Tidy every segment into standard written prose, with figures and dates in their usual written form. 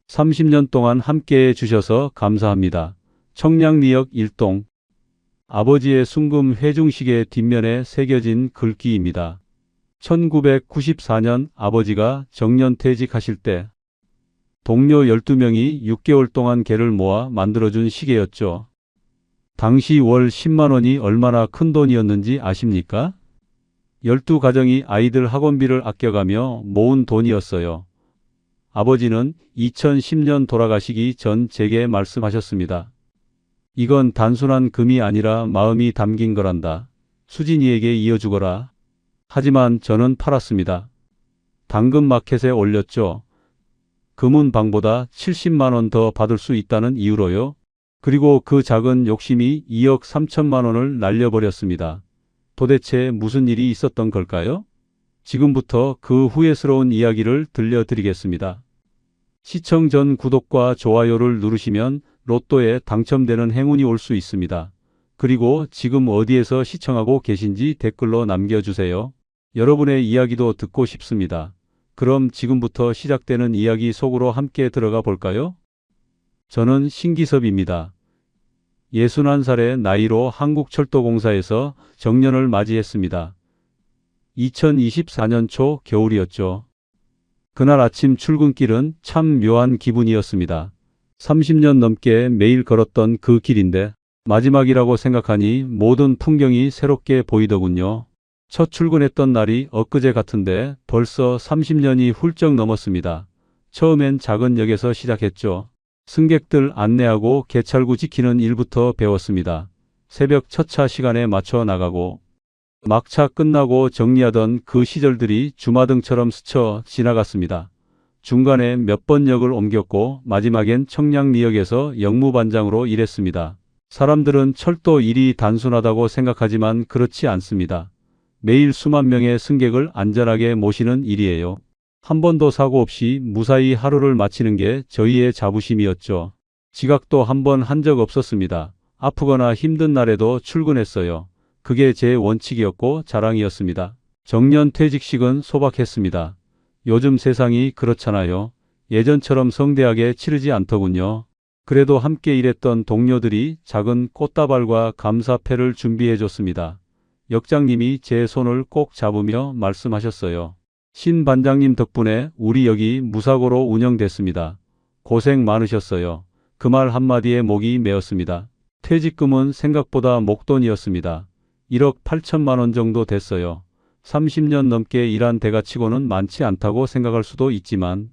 30년 동안 함께해 주셔서 감사합니다. 청량리역 1동. 아버지의 순금 회중식의 뒷면에 새겨진 글귀입니다. 1994년 아버지가 정년퇴직하실 때 동료 12명이 6개월 동안 개를 모아 만들어준 시계였죠. 당시 월 10만 원이 얼마나 큰 돈이었는지 아십니까? 12가정이 아이들 학원비를 아껴가며 모은 돈이었어요. 아버지는 2010년 돌아가시기 전 제게 말씀하셨습니다. 이건 단순한 금이 아니라 마음이 담긴 거란다. 수진이에게 이어주거라. 하지만 저는 팔았습니다. 당근마켓에 올렸죠. 금은 방보다 70만 원 더 받을 수 있다는 이유로요. 그리고 그 작은 욕심이 2억 3천만 원을 날려버렸습니다. 도대체 무슨 일이 있었던 걸까요? 지금부터 그 후회스러운 이야기를 들려드리겠습니다. 시청 전 구독과 좋아요를 누르시면 로또에 당첨되는 행운이 올 수 있습니다. 그리고 지금 어디에서 시청하고 계신지 댓글로 남겨주세요. 여러분의 이야기도 듣고 싶습니다. 그럼 지금부터 시작되는 이야기 속으로 함께 들어가 볼까요? 저는 신기섭입니다. 61살의 나이로 한국철도공사에서 정년을 맞이했습니다. 2024년 초 겨울이었죠. 그날 아침 출근길은 참 묘한 기분이었습니다. 30년 넘게 매일 걸었던 그 길인데 마지막이라고 생각하니 모든 풍경이 새롭게 보이더군요. 첫 출근했던 날이 엊그제 같은데 벌써 30년이 훌쩍 넘었습니다. 처음엔 작은 역에서 시작했죠. 승객들 안내하고 개찰구 지키는 일부터 배웠습니다. 새벽 첫차 시간에 맞춰 나가고 막차 끝나고 정리하던 그 시절들이 주마등처럼 스쳐 지나갔습니다. 중간에 몇 번 역을 옮겼고 마지막엔 청량리역에서 역무반장으로 일했습니다. 사람들은 철도 일이 단순하다고 생각하지만 그렇지 않습니다. 매일 수만 명의 승객을 안전하게 모시는 일이에요. 한 번도 사고 없이 무사히 하루를 마치는 게 저희의 자부심이었죠. 지각도 한 번 한 적 없었습니다. 아프거나 힘든 날에도 출근했어요. 그게 제 원칙이었고 자랑이었습니다. 정년 퇴직식은 소박했습니다. 요즘 세상이 그렇잖아요. 예전처럼 성대하게 치르지 않더군요. 그래도 함께 일했던 동료들이 작은 꽃다발과 감사패를 준비해 줬습니다. 역장님이 제 손을 꼭 잡으며 말씀하셨어요. 신 반장님 덕분에 우리 역이 무사고로 운영됐습니다. 고생 많으셨어요. 그 말 한마디에 목이 메었습니다. 퇴직금은 생각보다 목돈이었습니다. 1억 8천만 원 정도 됐어요. 30년 넘게 일한 대가치고는 많지 않다고 생각할 수도 있지만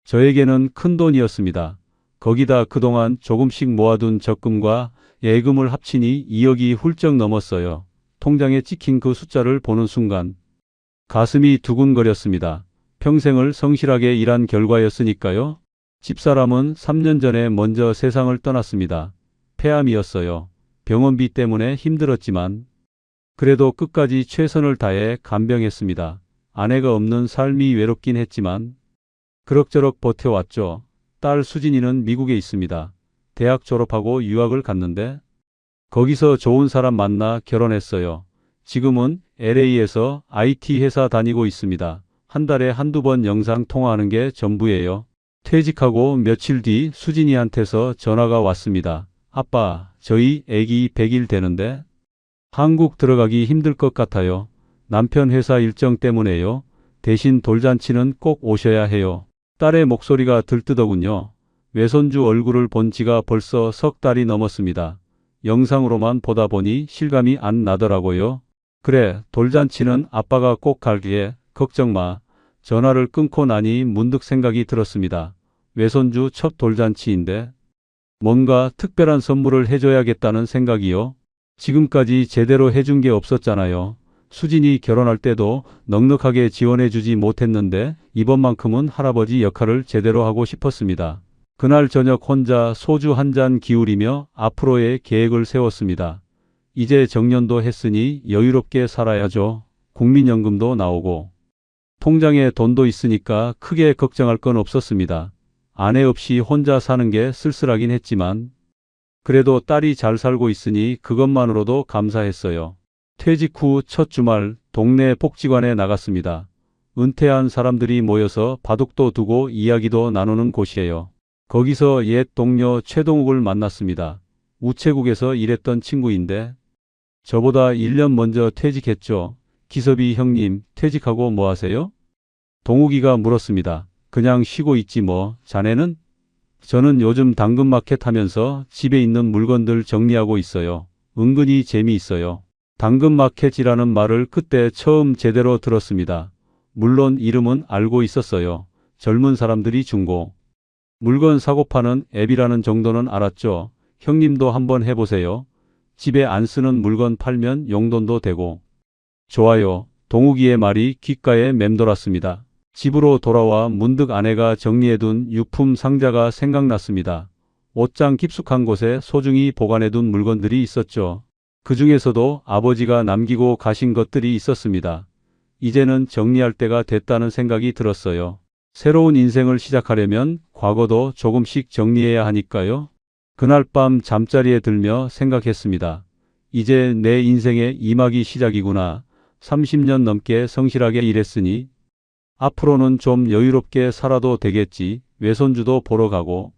저에게는 큰 돈이었습니다. 거기다 그동안 조금씩 모아둔 적금과 예금을 합치니 2억이 훌쩍 넘었어요. 통장에 찍힌 그 숫자를 보는 순간 가슴이 두근거렸습니다. 평생을 성실하게 일한 결과였으니까요. 집사람은 3년 전에 먼저 세상을 떠났습니다. 폐암이었어요. 병원비 때문에 힘들었지만 그래도 끝까지 최선을 다해 간병했습니다. 아내가 없는 삶이 외롭긴 했지만 그럭저럭 버텨왔죠. 딸 수진이는 미국에 있습니다. 대학 졸업하고 유학을 갔는데 거기서 좋은 사람 만나 결혼했어요. 지금은 LA에서 IT 회사 다니고 있습니다. 한 달에 한두 번 영상 통화하는 게 전부예요. 퇴직하고 며칠 뒤 수진이한테서 전화가 왔습니다. 아빠, 저희 애기 100일 되는데 한국 들어가기 힘들 것 같아요. 남편 회사 일정 때문에요. 대신 돌잔치는 꼭 오셔야 해요. 딸의 목소리가 들뜨더군요. 외손주 얼굴을 본 지가 벌써 석 달이 넘었습니다. 영상으로만 보다 보니 실감이 안 나더라고요. 그래, 돌잔치는 아빠가 꼭 갈게. 걱정 마. 전화를 끊고 나니 문득 생각이 들었습니다. 외손주 첫 돌잔치인데 뭔가 특별한 선물을 해줘야겠다는 생각이요. 지금까지 제대로 해준 게 없었잖아요. 수진이 결혼할 때도 넉넉하게 지원해주지 못했는데 이번만큼은 할아버지 역할을 제대로 하고 싶었습니다. 그날 저녁 혼자 소주 한 잔 기울이며 앞으로의 계획을 세웠습니다. 이제 정년도 했으니 여유롭게 살아야죠. 국민연금도 나오고 통장에 돈도 있으니까 크게 걱정할 건 없었습니다. 아내 없이 혼자 사는 게 쓸쓸하긴 했지만 그래도 딸이 잘 살고 있으니 그것만으로도 감사했어요. 퇴직 후 첫 주말 동네 복지관에 나갔습니다. 은퇴한 사람들이 모여서 바둑도 두고 이야기도 나누는 곳이에요. 거기서 옛 동료 최동욱을 만났습니다. 우체국에서 일했던 친구인데 저보다 1년 먼저 퇴직했죠. 기섭이 형님, 퇴직하고 뭐 하세요? 동욱이가 물었습니다. 그냥 쉬고 있지 뭐. 자네는? 저는 요즘 당근마켓 하면서 집에 있는 물건들 정리하고 있어요. 은근히 재미있어요. 당근마켓이라는 말을 그때 처음 제대로 들었습니다. 물론 이름은 알고 있었어요. 젊은 사람들이 중고 물건 사고 파는 앱이라는 정도는 알았죠. 형님도 한번 해보세요. 집에 안 쓰는 물건 팔면 용돈도 되고. 좋아요. 동욱이의 말이 귓가에 맴돌았습니다. 집으로 돌아와 문득 아내가 정리해둔 유품 상자가 생각났습니다. 옷장 깊숙한 곳에 소중히 보관해둔 물건들이 있었죠. 그 중에서도 아버지가 남기고 가신 것들이 있었습니다. 이제는 정리할 때가 됐다는 생각이 들었어요. 새로운 인생을 시작하려면 과거도 조금씩 정리해야 하니까요. 그날 밤 잠자리에 들며 생각했습니다. 이제 내 인생의 2막이 시작이구나. 30년 넘게 성실하게 일했으니 앞으로는 좀 여유롭게 살아도 되겠지. 외손주도 보러 가고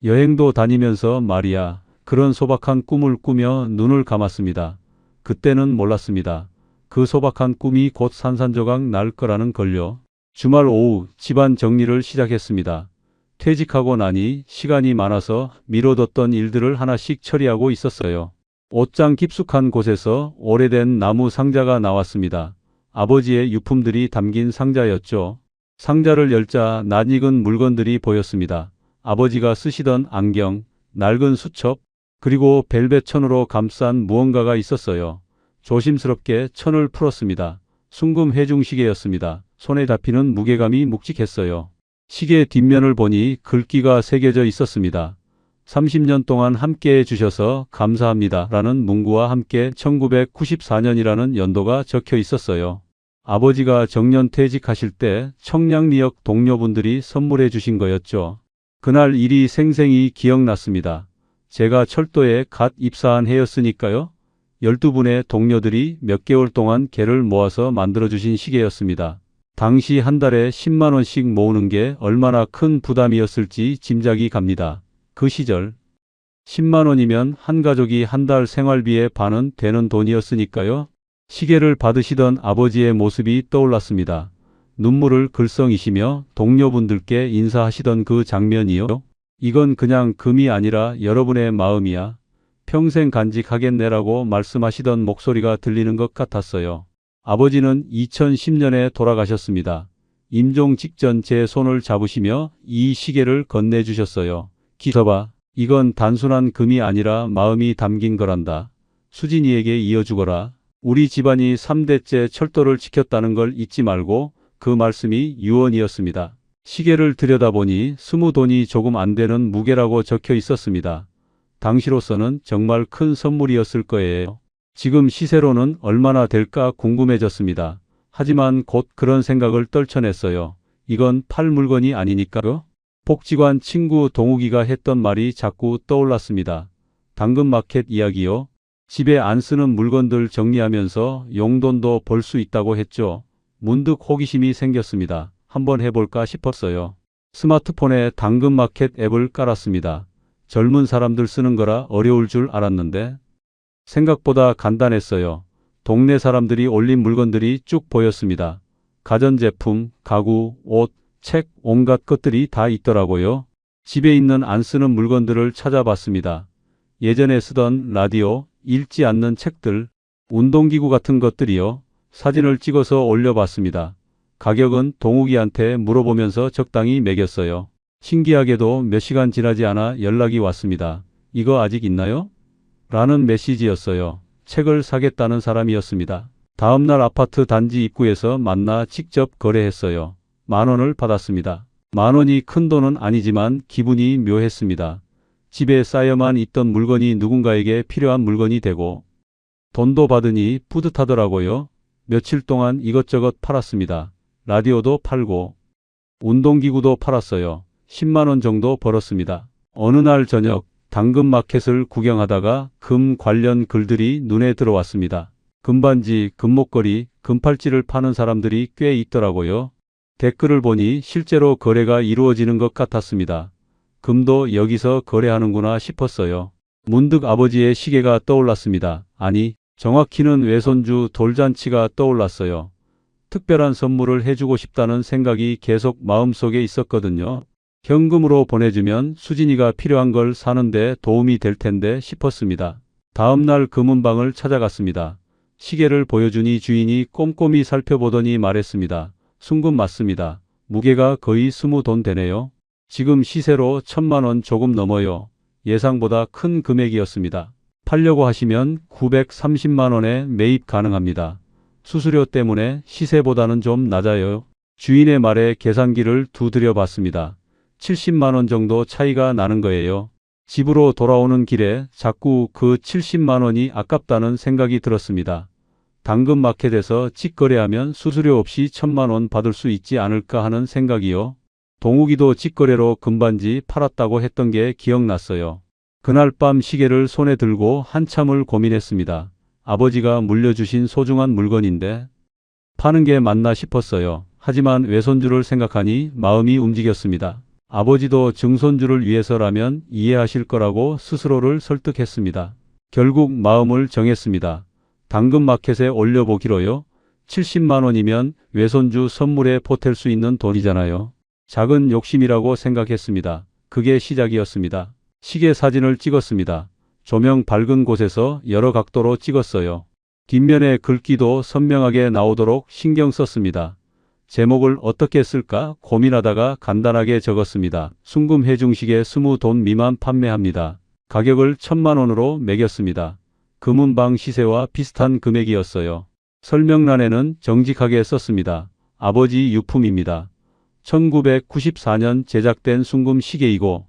여행도 다니면서 말이야. 그런 소박한 꿈을 꾸며 눈을 감았습니다. 그때는 몰랐습니다. 그 소박한 꿈이 곧 산산조각 날 거라는 걸요. 주말 오후 집안 정리를 시작했습니다. 퇴직하고 나니 시간이 많아서 미뤄뒀던 일들을 하나씩 처리하고 있었어요. 옷장 깊숙한 곳에서 오래된 나무 상자가 나왔습니다. 아버지의 유품들이 담긴 상자였죠. 상자를 열자 낯익은 물건들이 보였습니다. 아버지가 쓰시던 안경, 낡은 수첩, 그리고 벨벳 천으로 감싼 무언가가 있었어요. 조심스럽게 천을 풀었습니다. 순금 회중시계였습니다. 손에 잡히는 무게감이 묵직했어요. 시계 뒷면을 보니 글귀가 새겨져 있었습니다. 30년 동안 함께해 주셔서 감사합니다. 라는 문구와 함께 1994년이라는 연도가 적혀 있었어요. 아버지가 정년 퇴직하실 때 청량리역 동료분들이 선물해 주신 거였죠. 그날 일이 생생히 기억났습니다. 제가 철도에 갓 입사한 해였으니까요. 12분의 동료들이 몇 개월 동안 개를 모아서 만들어주신 시계였습니다. 당시 한 달에 10만 원씩 모으는 게 얼마나 큰 부담이었을지 짐작이 갑니다. 그 시절 10만 원이면 한 가족이 한 달 생활비의 반은 되는 돈이었으니까요. 시계를 받으시던 아버지의 모습이 떠올랐습니다. 눈물을 글썽이시며 동료분들께 인사하시던 그 장면이요. 이건 그냥 금이 아니라 여러분의 마음이야. 평생 간직하겠네라고 말씀하시던 목소리가 들리는 것 같았어요. 아버지는 2010년에 돌아가셨습니다. 임종 직전 제 손을 잡으시며 이 시계를 건네주셨어요. 기서봐, 이건 단순한 금이 아니라 마음이 담긴 거란다. 수진이에게 이어주거라. 우리 집안이 3대째 철도를 지켰다는 걸 잊지 말고. 그 말씀이 유언이었습니다. 시계를 들여다보니 스무 돈이 조금 안 되는 무게라고 적혀 있었습니다. 당시로서는 정말 큰 선물이었을 거예요. 지금 시세로는 얼마나 될까 궁금해졌습니다. 하지만 곧 그런 생각을 떨쳐냈어요. 이건 팔 물건이 아니니까요. 복지관 친구 동욱이가 했던 말이 자꾸 떠올랐습니다. 당근마켓 이야기요. 집에 안 쓰는 물건들 정리하면서 용돈도 벌 수 있다고 했죠. 문득 호기심이 생겼습니다. 한번 해볼까 싶었어요. 스마트폰에 당근마켓 앱을 깔았습니다. 젊은 사람들 쓰는 거라 어려울 줄 알았는데 생각보다 간단했어요. 동네 사람들이 올린 물건들이 쭉 보였습니다. 가전제품, 가구, 옷, 책, 온갖 것들이 다 있더라고요. 집에 있는 안 쓰는 물건들을 찾아봤습니다. 예전에 쓰던 라디오, 읽지 않는 책들, 운동기구 같은 것들이요. 사진을 찍어서 올려봤습니다. 가격은 동욱이한테 물어보면서 적당히 매겼어요. 신기하게도 몇 시간 지나지 않아 연락이 왔습니다. 이거 아직 있나요? 라는 메시지였어요. 책을 사겠다는 사람이었습니다. 다음날 아파트 단지 입구에서 만나 직접 거래했어요. 10,000원을 받았습니다. 10,000원이 큰 돈은 아니지만 기분이 묘했습니다. 집에 쌓여만 있던 물건이 누군가에게 필요한 물건이 되고 돈도 받으니 뿌듯하더라고요. 며칠 동안 이것저것 팔았습니다. 라디오도 팔고 운동기구도 팔았어요. 10만 원 정도 벌었습니다. 어느 날 저녁 당근마켓을 구경하다가 금 관련 글들이 눈에 들어왔습니다. 금반지, 금목걸이, 금팔찌를 파는 사람들이 꽤 있더라고요. 댓글을 보니 실제로 거래가 이루어지는 것 같았습니다. 금도 여기서 거래하는구나 싶었어요. 문득 아버지의 시계가 떠올랐습니다. 아니, 정확히는 외손주 돌잔치가 떠올랐어요. 특별한 선물을 해주고 싶다는 생각이 계속 마음속에 있었거든요. 현금으로 보내주면 수진이가 필요한 걸 사는데 도움이 될 텐데 싶었습니다. 다음날 금은방을 찾아갔습니다. 시계를 보여주니 주인이 꼼꼼히 살펴보더니 말했습니다. 순금 맞습니다. 무게가 거의 20돈 되네요. 지금 시세로 1000만 원 조금 넘어요. 예상보다 큰 금액이었습니다. 팔려고 하시면 930만 원에 매입 가능합니다. 수수료 때문에 시세보다는 좀 낮아요. 주인의 말에 계산기를 두드려 봤습니다. 70만 원 정도 차이가 나는 거예요. 집으로 돌아오는 길에 자꾸 그 70만 원이 아깝다는 생각이 들었습니다. 당근마켓에서 직거래하면 수수료 없이 1000만 원 받을 수 있지 않을까 하는 생각이요. 동욱이도 직거래로 금반지 팔았다고 했던 게 기억났어요. 그날 밤 시계를 손에 들고 한참을 고민했습니다. 아버지가 물려주신 소중한 물건인데 파는 게 맞나 싶었어요. 하지만 외손주를 생각하니 마음이 움직였습니다. 아버지도 증손주를 위해서라면 이해하실 거라고 스스로를 설득했습니다. 결국 마음을 정했습니다. 당근마켓에 올려보기로요. 70만 원이면 외손주 선물에 보탤 수 있는 돈이잖아요. 작은 욕심이라고 생각했습니다. 그게 시작이었습니다. 시계 사진을 찍었습니다. 조명 밝은 곳에서 여러 각도로 찍었어요. 뒷면에 글귀도 선명하게 나오도록 신경 썼습니다. 제목을 어떻게 쓸까 고민하다가 간단하게 적었습니다. 순금 해중시계 20돈 미만 판매합니다. 가격을 1000만 원으로 매겼습니다. 금은방 시세와 비슷한 금액이었어요. 설명란에는 정직하게 썼습니다. 아버지 유품입니다. 1994년 제작된 순금 시계이고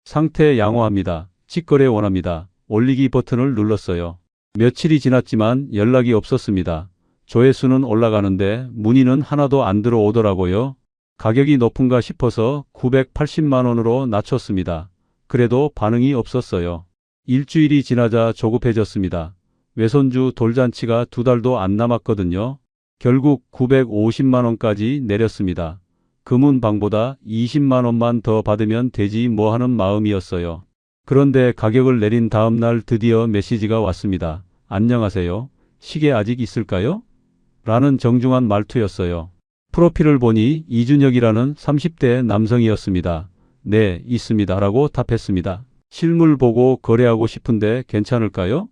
상태 양호합니다. 직거래 원합니다. 올리기 버튼을 눌렀어요. 며칠이 지났지만 연락이 없었습니다. 조회수는 올라가는데 문의는 하나도 안 들어오더라고요. 가격이 높은가 싶어서 980만 원으로 낮췄습니다. 그래도 반응이 없었어요. 일주일이 지나자 조급해졌습니다. 외손주 돌잔치가 2달도 안 남았거든요. 결국 950만 원까지 내렸습니다. 금은방보다 20만 원만 더 받으면 되지 뭐 하는 마음이었어요. 그런데 가격을 내린 다음 날 드디어 메시지가 왔습니다. 안녕하세요. 시계 아직 있을까요? 라는 정중한 말투였어요. 프로필을 보니 이준혁이라는 30대 남성이었습니다. 네, 있습니다. 라고 답했습니다. 실물 보고 거래하고 싶은데 괜찮을까요?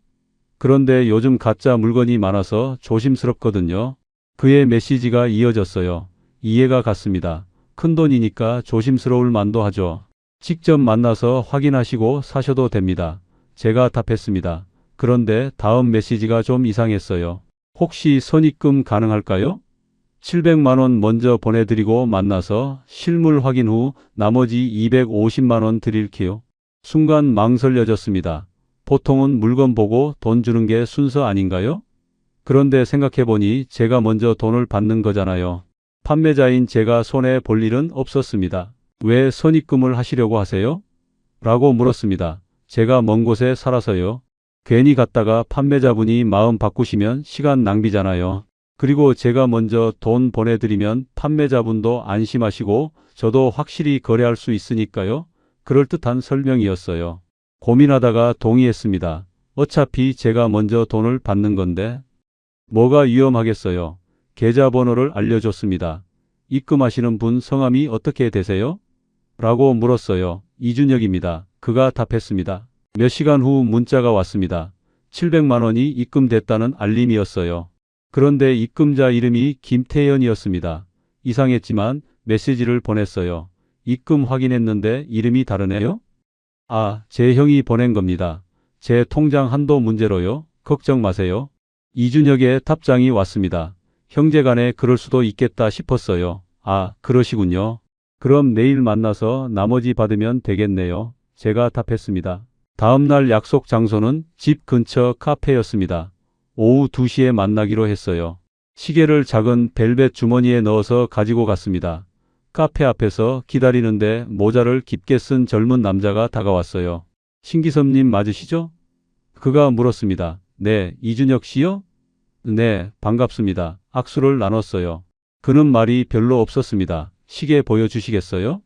그런데 요즘 가짜 물건이 많아서 조심스럽거든요. 그의 메시지가 이어졌어요. 이해가 갔습니다. 큰돈이니까 조심스러울 만도 하죠. 직접 만나서 확인하시고 사셔도 됩니다. 제가 답했습니다. 그런데 다음 메시지가 좀 이상했어요. 혹시 선입금 가능할까요? 700만 원 먼저 보내드리고 만나서 실물 확인 후 나머지 250만 원 드릴게요. 순간 망설여졌습니다. 보통은 물건 보고 돈 주는 게 순서 아닌가요? 그런데 생각해보니 제가 먼저 돈을 받는 거잖아요. 판매자인 제가 손해 볼 일은 없었습니다. 왜 선입금을 하시려고 하세요? 라고 물었습니다. 제가 먼 곳에 살아서요. 괜히 갔다가 판매자분이 마음 바꾸시면 시간 낭비잖아요. 그리고 제가 먼저 돈 보내드리면 판매자분도 안심하시고 저도 확실히 거래할 수 있으니까요. 그럴듯한 설명이었어요. 고민하다가 동의했습니다. 어차피 제가 먼저 돈을 받는 건데 뭐가 위험하겠어요. 계좌번호를 알려줬습니다. 입금하시는 분 성함이 어떻게 되세요? 라고 물었어요. 이준혁입니다. 그가 답했습니다. 몇 시간 후 문자가 왔습니다. 700만 원이 입금됐다는 알림이었어요. 그런데 입금자 이름이 김태현이었습니다. 이상했지만 메시지를 보냈어요. 입금 확인했는데 이름이 다르네요? 아, 제 형이 보낸 겁니다. 제 통장 한도 문제로요. 걱정 마세요. 이준혁의 답장이 왔습니다. 형제간에 그럴 수도 있겠다 싶었어요. 아, 그러시군요. 그럼 내일 만나서 나머지 받으면 되겠네요. 제가 답했습니다. 다음 날 약속 장소는 집 근처 카페였습니다. 오후 2시에 만나기로 했어요. 시계를 작은 벨벳 주머니에 넣어서 가지고 갔습니다. 카페 앞에서 기다리는데 모자를 깊게 쓴 젊은 남자가 다가왔어요. 신기섭님 맞으시죠? 그가 물었습니다. 네, 이준혁 씨요? 네, 반갑습니다. 악수를 나눴어요. 그는 말이 별로 없었습니다. 시계 보여주시겠어요?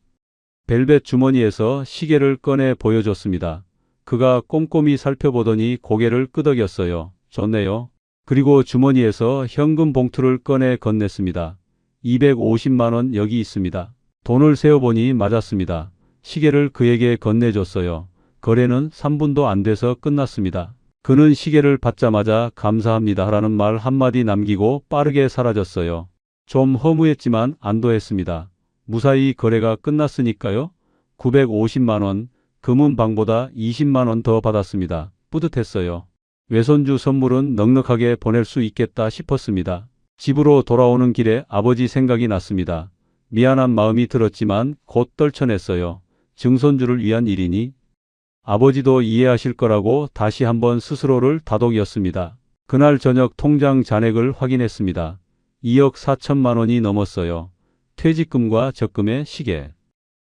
벨벳 주머니에서 시계를 꺼내 보여줬습니다. 그가 꼼꼼히 살펴보더니 고개를 끄덕였어요. 좋네요. 그리고 주머니에서 현금 봉투를 꺼내 건넸습니다. 250만 원 여기 있습니다. 돈을 세어보니 맞았습니다. 시계를 그에게 건네줬어요. 거래는 3분도 안 돼서 끝났습니다. 그는 시계를 받자마자 감사합니다 라는 말 한마디 남기고 빠르게 사라졌어요. 좀 허무했지만 안도했습니다. 무사히 거래가 끝났으니까요. 950만 원, 금은방보다 20만 원 더 받았습니다. 뿌듯했어요. 외손주 선물은 넉넉하게 보낼 수 있겠다 싶었습니다. 집으로 돌아오는 길에 아버지 생각이 났습니다. 미안한 마음이 들었지만 곧 떨쳐냈어요. 증손주를 위한 일이니 아버지도 이해하실 거라고 다시 한번 스스로를 다독였습니다. 그날 저녁 통장 잔액을 확인했습니다. 2억 4천만 원이 넘었어요. 퇴직금과 적금에 시계,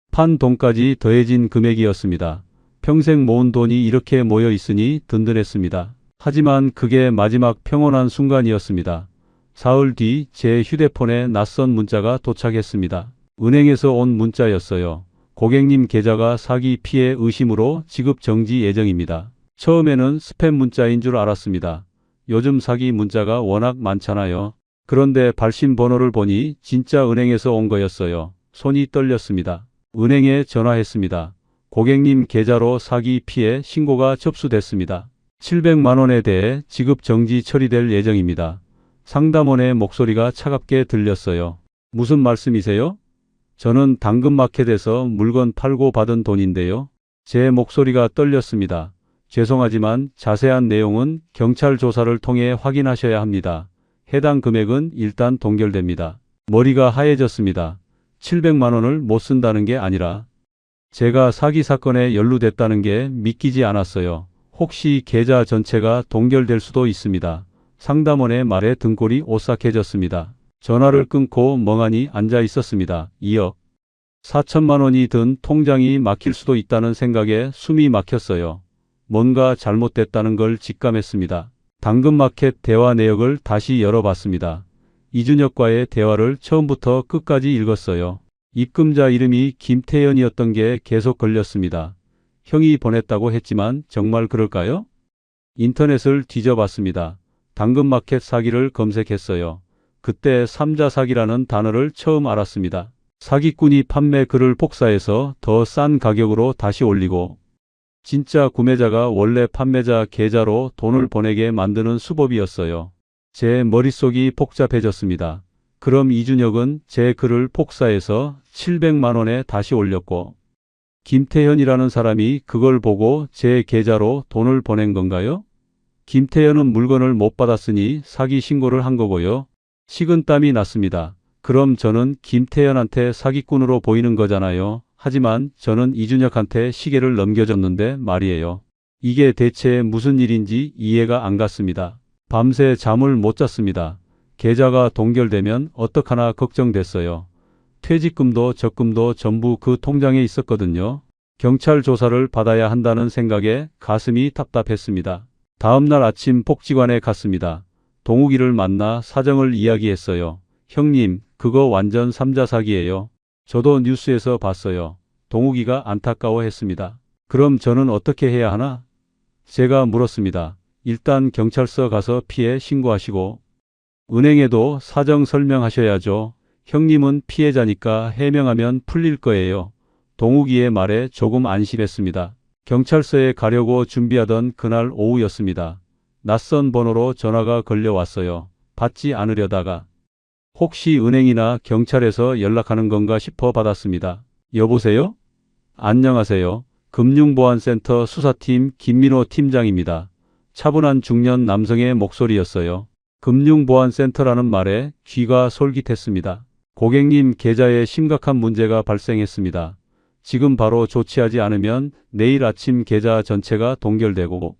판 돈까지 더해진 금액이었습니다. 평생 모은 돈이 이렇게 모여 있으니 든든했습니다. 하지만 그게 마지막 평온한 순간이었습니다. 사흘 뒤 제 휴대폰에 낯선 문자가 도착했습니다. 은행에서 온 문자였어요. 고객님 계좌가 사기 피해 의심으로 지급 정지 예정입니다. 처음에는 스팸 문자인 줄 알았습니다. 요즘 사기 문자가 워낙 많잖아요. 그런데 발신 번호를 보니 진짜 은행에서 온 거였어요. 손이 떨렸습니다. 은행에 전화했습니다. 고객님 계좌로 사기 피해 신고가 접수됐습니다. 700만 원에 대해 지급 정지 처리될 예정입니다. 상담원의 목소리가 차갑게 들렸어요. 무슨 말씀이세요? 저는 당근마켓에서 물건 팔고 받은 돈인데요. 제 목소리가 떨렸습니다. 죄송하지만 자세한 내용은 경찰 조사를 통해 확인하셔야 합니다. 해당 금액은 일단 동결됩니다. 머리가 하얘졌습니다. 700만 원을 못 쓴다는 게 아니라 제가 사기 사건에 연루됐다는 게 믿기지 않았어요. 혹시 계좌 전체가 동결될 수도 있습니다. 상담원의 말에 등골이 오싹해졌습니다. 전화를 끊고 멍하니 앉아 있었습니다. 2억 4천만 원이 든 통장이 막힐 수도 있다는 생각에 숨이 막혔어요. 뭔가 잘못됐다는 걸 직감했습니다. 당근마켓 대화 내역을 다시 열어봤습니다. 이준혁과의 대화를 처음부터 끝까지 읽었어요. 입금자 이름이 김태현이었던 게 계속 걸렸습니다. 형이 보냈다고 했지만 정말 그럴까요? 인터넷을 뒤져봤습니다. 당근마켓 사기를 검색했어요. 그때 3자 사기라는 단어를 처음 알았습니다. 사기꾼이 판매 글을 복사해서 더 싼 가격으로 다시 올리고 진짜 구매자가 원래 판매자 계좌로 돈을 보내게 만드는 수법이었어요. 제 머릿속이 복잡해졌습니다. 그럼 이준혁은 제 글을 복사해서 700만 원에 다시 올렸고 김태현이라는 사람이 그걸 보고 제 계좌로 돈을 보낸 건가요? 김태현은 물건을 못 받았으니 사기 신고를 한 거고요. 식은땀이 났습니다. 그럼 저는 김태현한테 사기꾼으로 보이는 거잖아요. 하지만 저는 이준혁한테 시계를 넘겨줬는데 말이에요. 이게 대체 무슨 일인지 이해가 안 갔습니다. 밤새 잠을 못 잤습니다. 계좌가 동결되면 어떡하나 걱정됐어요. 퇴직금도 적금도 전부 그 통장에 있었거든요. 경찰 조사를 받아야 한다는 생각에 가슴이 답답했습니다. 다음 날 아침 복지관에 갔습니다. 동욱이를 만나 사정을 이야기했어요. 형님, 그거 완전 3자 사기예요. 저도 뉴스에서 봤어요. 동욱이가 안타까워했습니다. 그럼 저는 어떻게 해야 하나? 제가 물었습니다. 일단 경찰서 가서 피해 신고하시고 은행에도 사정 설명하셔야죠. 형님은 피해자니까 해명하면 풀릴 거예요. 동욱이의 말에 조금 안심했습니다. 경찰서에 가려고 준비하던 그날 오후였습니다. 낯선 번호로 전화가 걸려왔어요. 받지 않으려다가 혹시 은행이나 경찰에서 연락하는 건가 싶어 받았습니다. 여보세요? 안녕하세요. 금융보안센터 수사팀 김민호 팀장입니다. 차분한 중년 남성의 목소리였어요. 금융보안센터라는 말에 귀가 솔깃했습니다. 고객님 계좌에 심각한 문제가 발생했습니다. 지금 바로 조치하지 않으면 내일 아침 계좌 전체가 동결되고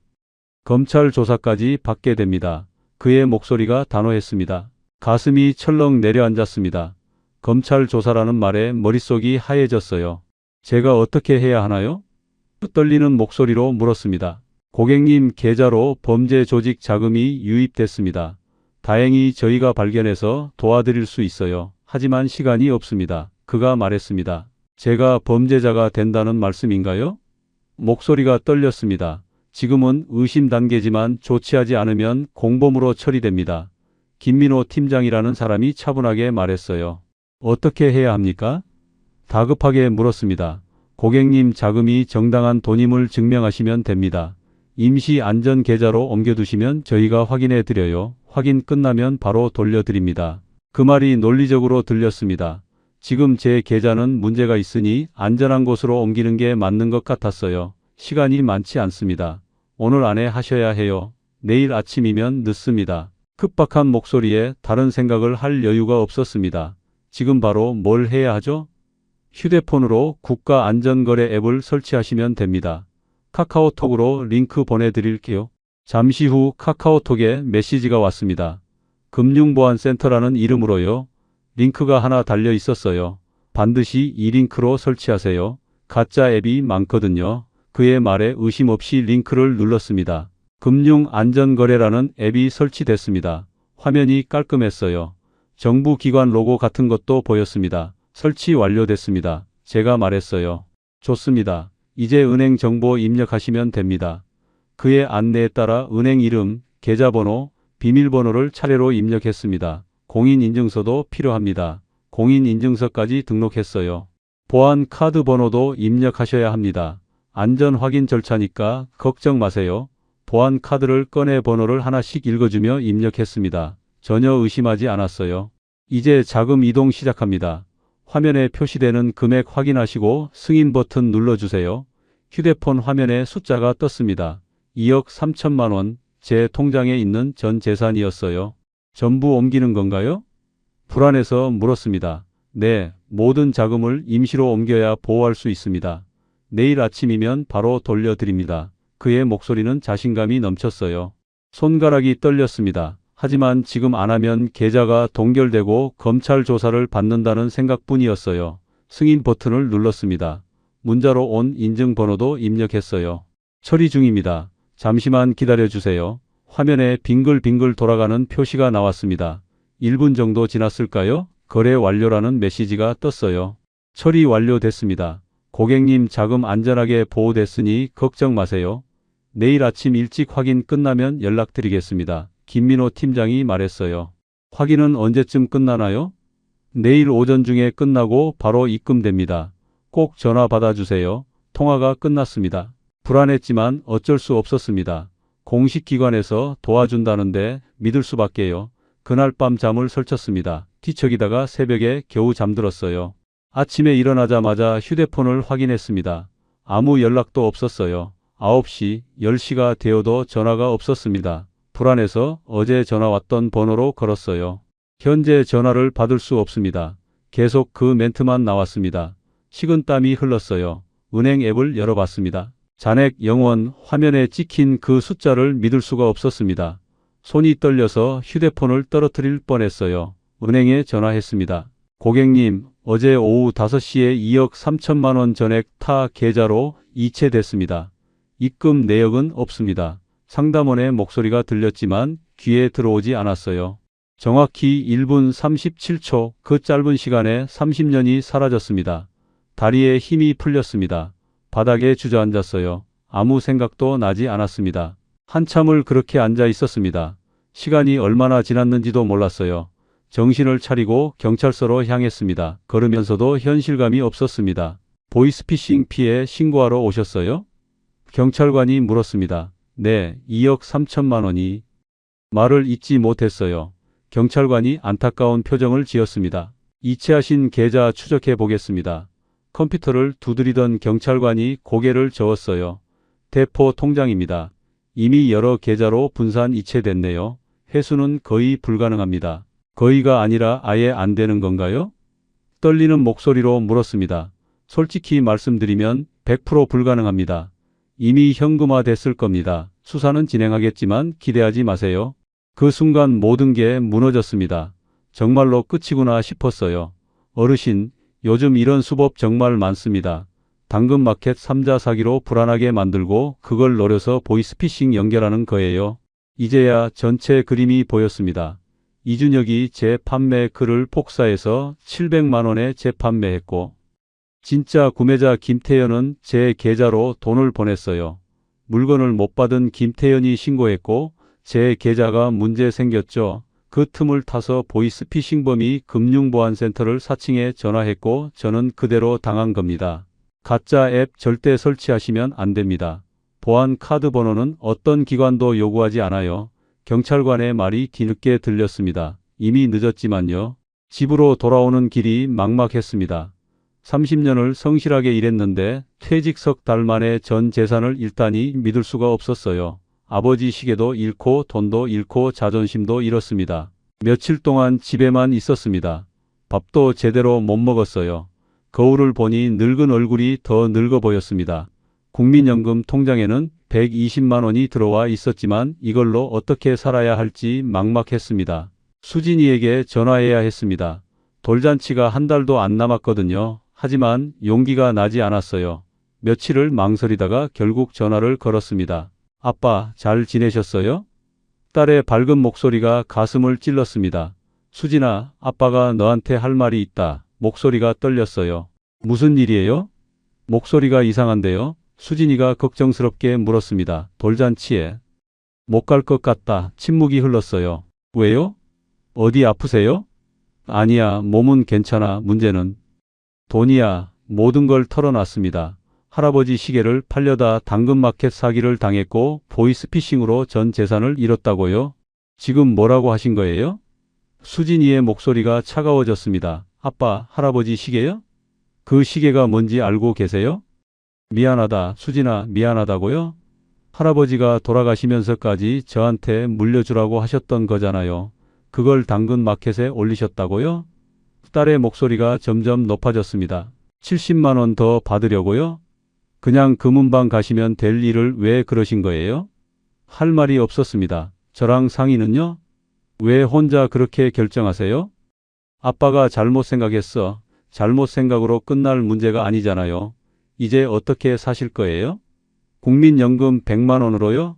검찰 조사까지 받게 됩니다. 그의 목소리가 단호했습니다. 가슴이 철렁 내려앉았습니다. 검찰 조사라는 말에 머릿속이 하얘졌어요. 제가 어떻게 해야 하나요? 떨리는 목소리로 물었습니다. 고객님 계좌로 범죄 조직 자금이 유입됐습니다. 다행히 저희가 발견해서 도와드릴 수 있어요. 하지만 시간이 없습니다. 그가 말했습니다. 제가 범죄자가 된다는 말씀인가요? 목소리가 떨렸습니다. 지금은 의심 단계지만 조치하지 않으면 공범으로 처리됩니다. 김민호 팀장이라는 사람이 차분하게 말했어요. 어떻게 해야 합니까? 다급하게 물었습니다. 고객님 자금이 정당한 돈임을 증명하시면 됩니다. 임시 안전 계좌로 옮겨두시면 저희가 확인해 드려요. 확인 끝나면 바로 돌려드립니다. 그 말이 논리적으로 들렸습니다. 지금 제 계좌는 문제가 있으니 안전한 곳으로 옮기는 게 맞는 것 같았어요. 시간이 많지 않습니다. 오늘 안에 하셔야 해요. 내일 아침이면 늦습니다. 급박한 목소리에 다른 생각을 할 여유가 없었습니다. 지금 바로 뭘 해야 하죠? 휴대폰으로 국가안전거래 앱을 설치하시면 됩니다. 카카오톡으로 링크 보내드릴게요. 잠시 후 카카오톡에 메시지가 왔습니다. 금융보안센터라는 이름으로요. 링크가 하나 달려 있었어요. 반드시 이 링크로 설치하세요. 가짜 앱이 많거든요. 그의 말에 의심 없이 링크를 눌렀습니다. 금융안전거래라는 앱이 설치됐습니다. 화면이 깔끔했어요. 정부기관 로고 같은 것도 보였습니다. 설치 완료됐습니다. 제가 말했어요. 좋습니다. 이제 은행 정보 입력하시면 됩니다. 그의 안내에 따라 은행 이름, 계좌번호, 비밀번호를 차례로 입력했습니다. 공인인증서도 필요합니다. 공인인증서까지 등록했어요. 보안 카드 번호도 입력하셔야 합니다. 안전 확인 절차니까 걱정 마세요. 보안 카드를 꺼내 번호를 하나씩 읽어주며 입력했습니다. 전혀 의심하지 않았어요. 이제 자금 이동 시작합니다. 화면에 표시되는 금액 확인하시고 승인 버튼 눌러주세요. 휴대폰 화면에 숫자가 떴습니다. 2억 3천만 원, 제 통장에 있는 전 재산이었어요. 전부 옮기는 건가요? 불안해서 물었습니다. 네, 모든 자금을 임시로 옮겨야 보호할 수 있습니다. 내일 아침이면 바로 돌려드립니다. 그의 목소리는 자신감이 넘쳤어요. 손가락이 떨렸습니다. 하지만 지금 안 하면 계좌가 동결되고 검찰 조사를 받는다는 생각뿐이었어요. 승인 버튼을 눌렀습니다. 문자로 온 인증번호도 입력했어요. 처리 중입니다. 잠시만 기다려주세요. 화면에 빙글빙글 돌아가는 표시가 나왔습니다. 1분 정도 지났을까요? 거래 완료라는 메시지가 떴어요. 처리 완료됐습니다. 고객님 자금 안전하게 보호됐으니 걱정 마세요. 내일 아침 일찍 확인 끝나면 연락드리겠습니다. 김민호 팀장이 말했어요. 확인은 언제쯤 끝나나요? 내일 오전 중에 끝나고 바로 입금됩니다. 꼭 전화 받아주세요. 통화가 끝났습니다. 불안했지만 어쩔 수 없었습니다. 공식 기관에서 도와준다는데 믿을 수밖에요. 그날 밤 잠을 설쳤습니다. 뒤척이다가 새벽에 겨우 잠들었어요. 아침에 일어나자마자 휴대폰을 확인했습니다. 아무 연락도 없었어요. 9시, 10시가 되어도 전화가 없었습니다. 불안해서 어제 전화 왔던 번호로 걸었어요. 현재 전화를 받을 수 없습니다. 계속 그 멘트만 나왔습니다. 식은땀이 흘렀어요. 은행 앱을 열어봤습니다. 잔액 0원, 화면에 찍힌 그 숫자를 믿을 수가 없었습니다. 손이 떨려서 휴대폰을 떨어뜨릴 뻔했어요. 은행에 전화했습니다. 고객님, 어제 오후 5시에 2억 3천만 원 전액 타 계좌로 이체됐습니다. 입금 내역은 없습니다. 상담원의 목소리가 들렸지만 귀에 들어오지 않았어요. 정확히 1분 37초, 그 짧은 시간에 30년이 사라졌습니다. 다리에 힘이 풀렸습니다. 바닥에 주저앉았어요. 아무 생각도 나지 않았습니다. 한참을 그렇게 앉아 있었습니다. 시간이 얼마나 지났는지도 몰랐어요. 정신을 차리고 경찰서로 향했습니다. 걸으면서도 현실감이 없었습니다. 보이스피싱 피해 신고하러 오셨어요? 경찰관이 물었습니다. 네, 2억 3천만 원이. 말을 잇지 못했어요. 경찰관이 안타까운 표정을 지었습니다. 이체하신 계좌 추적해 보겠습니다. 컴퓨터를 두드리던 경찰관이 고개를 저었어요. 대포 통장입니다. 이미 여러 계좌로 분산 이체됐네요. 회수는 거의 불가능합니다. 거의가 아니라 아예 안 되는 건가요? 떨리는 목소리로 물었습니다. 솔직히 말씀드리면 100% 불가능합니다. 이미 현금화 됐을 겁니다. 수사는 진행하겠지만 기대하지 마세요. 그 순간 모든 게 무너졌습니다. 정말로 끝이구나 싶었어요. 어르신, 요즘 이런 수법 정말 많습니다. 당근마켓 3자 사기로 불안하게 만들고 그걸 노려서 보이스피싱 연결하는 거예요. 이제야 전체 그림이 보였습니다. 이준혁이 제 판매 글을 복사해서 700만 원에 재판매했고 진짜 구매자 김태현은 제 계좌로 돈을 보냈어요. 물건을 못 받은 김태현이 신고했고 제 계좌가 문제 생겼죠. 그 틈을 타서 보이스피싱범이 금융보안센터를 사칭해 전화했고 저는 그대로 당한 겁니다. 가짜 앱 절대 설치하시면 안 됩니다. 보안 카드 번호는 어떤 기관도 요구하지 않아요. 경찰관의 말이 뒤늦게 들렸습니다. 이미 늦었지만요. 집으로 돌아오는 길이 막막했습니다. 30년을 성실하게 일했는데 퇴직 석 달 만에 전 재산을 잃다니 믿을 수가 없었어요. 아버지 시계도 잃고 돈도 잃고 자존심도 잃었습니다. 며칠 동안 집에만 있었습니다. 밥도 제대로 못 먹었어요. 거울을 보니 늙은 얼굴이 더 늙어 보였습니다. 국민연금 통장에는 120만 원이 들어와 있었지만 이걸로 어떻게 살아야 할지 막막했습니다. 수진이에게 전화해야 했습니다. 돌잔치가 한 달도 안 남았거든요. 하지만 용기가 나지 않았어요. 며칠을 망설이다가 결국 전화를 걸었습니다. 아빠, 잘 지내셨어요? 딸의 밝은 목소리가 가슴을 찔렀습니다. 수진아, 아빠가 너한테 할 말이 있다. 목소리가 떨렸어요. 무슨 일이에요? 목소리가 이상한데요? 수진이가 걱정스럽게 물었습니다. 돌잔치에 못 갈 것 같다. 침묵이 흘렀어요. 왜요? 어디 아프세요? 아니야, 몸은 괜찮아. 문제는 돈이야. 모든 걸 털어놨습니다. 할아버지 시계를 팔려다 당근마켓 사기를 당했고 보이스피싱으로 전 재산을 잃었다고요? 지금 뭐라고 하신 거예요? 수진이의 목소리가 차가워졌습니다. 아빠, 할아버지 시계요? 그 시계가 뭔지 알고 계세요? 미안하다, 수진아, 미안하다고요? 할아버지가 돌아가시면서까지 저한테 물려주라고 하셨던 거잖아요. 그걸 당근마켓에 올리셨다고요? 딸의 목소리가 점점 높아졌습니다. 70만 원 더 받으려고요? 그냥 금은방 가시면 될 일을 왜 그러신 거예요? 할 말이 없었습니다. 저랑 상의는요? 왜 혼자 그렇게 결정하세요? 아빠가 잘못 생각했어. 잘못 생각으로 끝날 문제가 아니잖아요. 이제 어떻게 사실 거예요? 국민연금 100만 원으로요?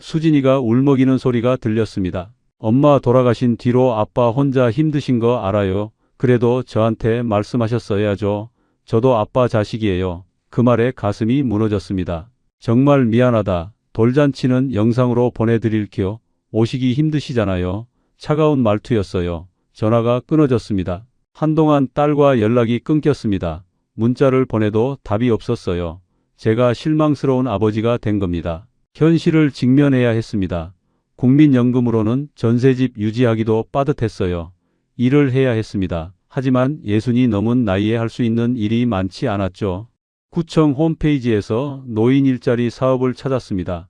수진이가 울먹이는 소리가 들렸습니다. 엄마 돌아가신 뒤로 아빠 혼자 힘드신 거 알아요. 그래도 저한테 말씀하셨어야죠. 저도 아빠 자식이에요. 그 말에 가슴이 무너졌습니다. 정말 미안하다. 돌잔치는 영상으로 보내드릴게요. 오시기 힘드시잖아요. 차가운 말투였어요. 전화가 끊어졌습니다. 한동안 딸과 연락이 끊겼습니다. 문자를 보내도 답이 없었어요. 제가 실망스러운 아버지가 된 겁니다. 현실을 직면해야 했습니다. 국민연금으로는 전셋집 유지하기도 빠듯했어요. 일을 해야 했습니다. 하지만 60이 넘은 나이에 할 수 있는 일이 많지 않았죠. 구청 홈페이지에서 노인 일자리 사업을 찾았습니다.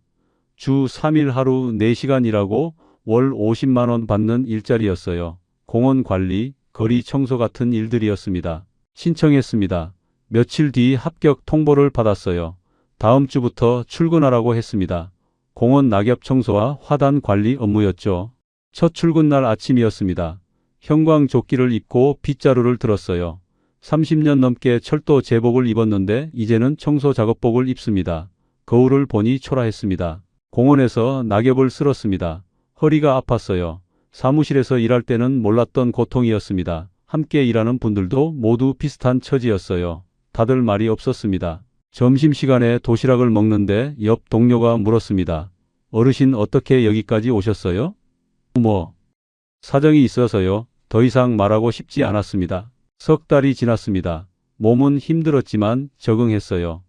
주 3일 하루 4시간 일하고 월 50만 원 받는 일자리였어요. 공원 관리, 거리 청소 같은 일들이었습니다. 신청했습니다. 며칠 뒤 합격 통보를 받았어요. 다음 주부터 출근하라고 했습니다. 공원 낙엽 청소와 화단 관리 업무였죠. 첫 출근 날 아침이었습니다. 형광조끼를 입고 빗자루를 들었어요. 30년 넘게 철도 제복을 입었는데 이제는 청소 작업복을 입습니다. 거울을 보니 초라했습니다. 공원에서 낙엽을 쓸었습니다. 허리가 아팠어요. 사무실에서 일할 때는 몰랐던 고통이었습니다. 함께 일하는 분들도 모두 비슷한 처지였어요. 다들 말이 없었습니다. 점심시간에 도시락을 먹는데 옆 동료가 물었습니다. 어르신 어떻게 여기까지 오셨어요? 사정이 있어서요. 더 이상 말하고 싶지 않았습니다. 석 달이 지났습니다. 몸은 힘들었지만 적응했어요.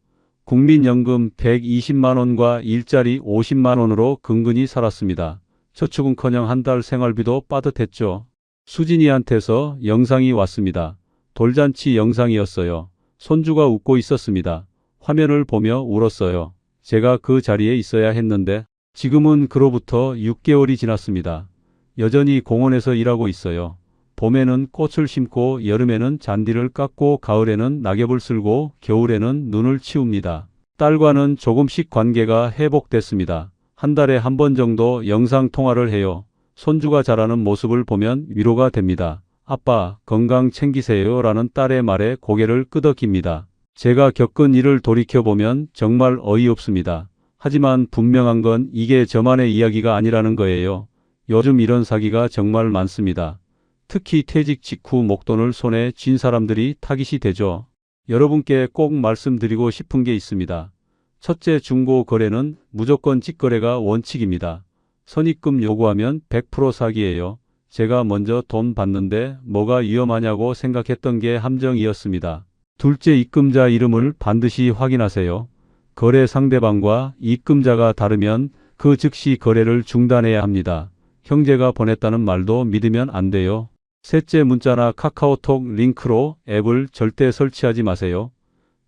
국민연금 120만 원과 일자리 50만 원으로 근근히 살았습니다. 저축은커녕 한 달 생활비도 빠듯했죠. 수진이한테서 영상이 왔습니다. 돌잔치 영상이었어요. 손주가 웃고 있었습니다. 화면을 보며 울었어요. 제가 그 자리에 있어야 했는데 지금은 그로부터 6개월이 지났습니다. 여전히 공원에서 일하고 있어요. 봄에는 꽃을 심고 여름에는 잔디를 깎고 가을에는 낙엽을 쓸고 겨울에는 눈을 치웁니다. 딸과는 조금씩 관계가 회복됐습니다. 한 달에 한 번 정도 영상통화를 해요. 손주가 자라는 모습을 보면 위로가 됩니다. 아빠, 건강 챙기세요 라는 딸의 말에 고개를 끄덕입니다. 제가 겪은 일을 돌이켜보면 정말 어이없습니다. 하지만 분명한 건 이게 저만의 이야기가 아니라는 거예요. 요즘 이런 사기가 정말 많습니다. 특히 퇴직 직후 목돈을 손에 쥔 사람들이 타깃이 되죠. 여러분께 꼭 말씀드리고 싶은 게 있습니다. 첫째, 중고 거래는 무조건 직거래가 원칙입니다. 선입금 요구하면 100% 사기예요. 제가 먼저 돈 받는데 뭐가 위험하냐고 생각했던 게 함정이었습니다. 둘째, 입금자 이름을 반드시 확인하세요. 거래 상대방과 입금자가 다르면 그 즉시 거래를 중단해야 합니다. 형제가 보냈다는 말도 믿으면 안 돼요. 셋째, 문자나 카카오톡 링크로 앱을 절대 설치하지 마세요.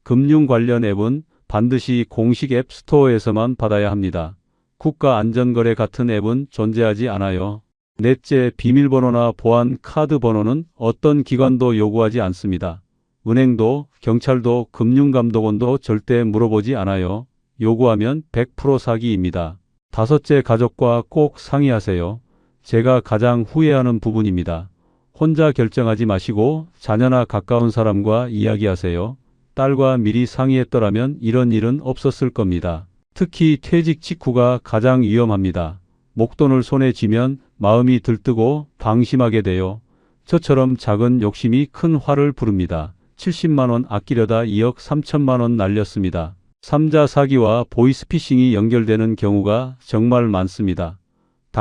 금융 관련 앱은 반드시 공식 앱 스토어에서만 받아야 합니다. 국가안전거래 같은 앱은 존재하지 않아요. 넷째, 비밀번호나 보안 카드 번호는 어떤 기관도 요구하지 않습니다. 은행도, 경찰도, 금융감독원도 절대 물어보지 않아요. 요구하면 100% 사기입니다. 다섯째, 가족과 꼭 상의하세요. 제가 가장 후회하는 부분입니다. 혼자 결정하지 마시고 자녀나 가까운 사람과 이야기하세요. 딸과 미리 상의했더라면 이런 일은 없었을 겁니다. 특히 퇴직 직후가 가장 위험합니다. 목돈을 손에 쥐면 마음이 들뜨고 방심하게 돼요. 저처럼 작은 욕심이 큰 화를 부릅니다. 70만 원 아끼려다 2억 3천만 원 날렸습니다. 3자 사기와 보이스피싱이 연결되는 경우가 정말 많습니다.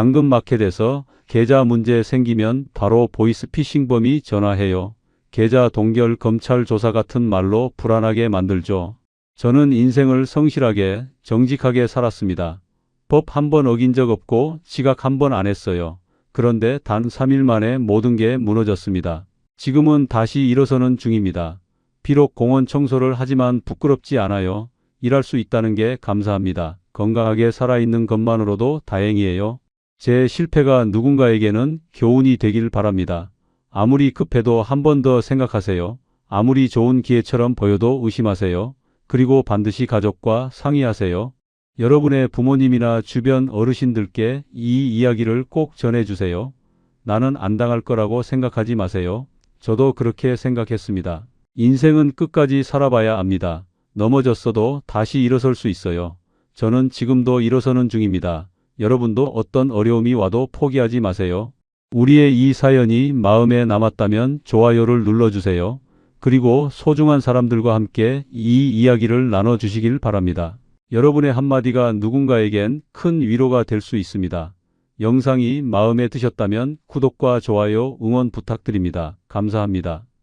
당근마켓에서 계좌 문제 생기면 바로 보이스피싱범이 전화해요. 계좌 동결, 검찰 조사 같은 말로 불안하게 만들죠. 저는 인생을 성실하게 정직하게 살았습니다. 법 한 번 어긴 적 없고 지각 한 번 안 했어요. 그런데 단 3일 만에 모든 게 무너졌습니다. 지금은 다시 일어서는 중입니다. 비록 공원 청소를 하지만 부끄럽지 않아요. 일할 수 있다는 게 감사합니다. 건강하게 살아있는 것만으로도 다행이에요. 제 실패가 누군가에게는 교훈이 되길 바랍니다. 아무리 급해도 한 번 더 생각하세요. 아무리 좋은 기회처럼 보여도 의심하세요. 그리고 반드시 가족과 상의하세요. 여러분의 부모님이나 주변 어르신들께 이 이야기를 꼭 전해주세요. 나는 안 당할 거라고 생각하지 마세요. 저도 그렇게 생각했습니다. 인생은 끝까지 살아봐야 압니다. 넘어졌어도 다시 일어설 수 있어요. 저는 지금도 일어서는 중입니다. 여러분도 어떤 어려움이 와도 포기하지 마세요. 우리의 이 사연이 마음에 남았다면 좋아요를 눌러주세요. 그리고 소중한 사람들과 함께 이 이야기를 나눠주시길 바랍니다. 여러분의 한마디가 누군가에겐 큰 위로가 될 수 있습니다. 영상이 마음에 드셨다면 구독과 좋아요, 응원 부탁드립니다. 감사합니다.